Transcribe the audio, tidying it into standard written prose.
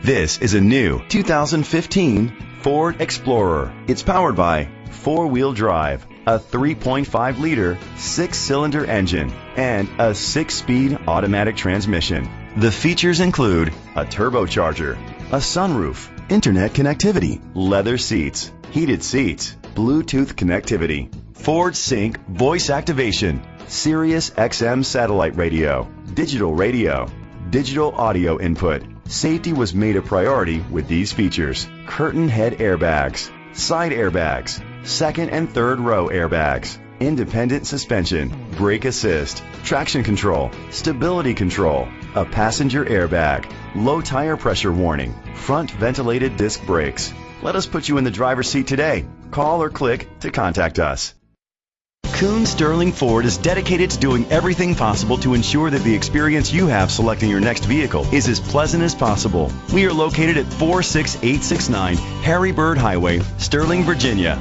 This is a new 2015 Ford Explorer. It's powered by four-wheel drive, a 3.5-liter six-cylinder engine, and a 6-speed automatic transmission. The features include a turbocharger, a sunroof, internet connectivity, leather seats, heated seats, Bluetooth connectivity, Ford Sync voice activation, Sirius XM satellite radio, digital audio input. Safety was made a priority with these features: curtain head airbags, side airbags, second and third row airbags, independent suspension, brake assist, traction control, stability control, a passenger airbag, low tire pressure warning, front ventilated disc brakes. Let us put you in the driver's seat today. Call or click to contact us. Kuhn Sterling Ford is dedicated to doing everything possible to ensure that the experience you have selecting your next vehicle is as pleasant as possible. We are located at 46869 Harry Bird Highway, Sterling, Virginia.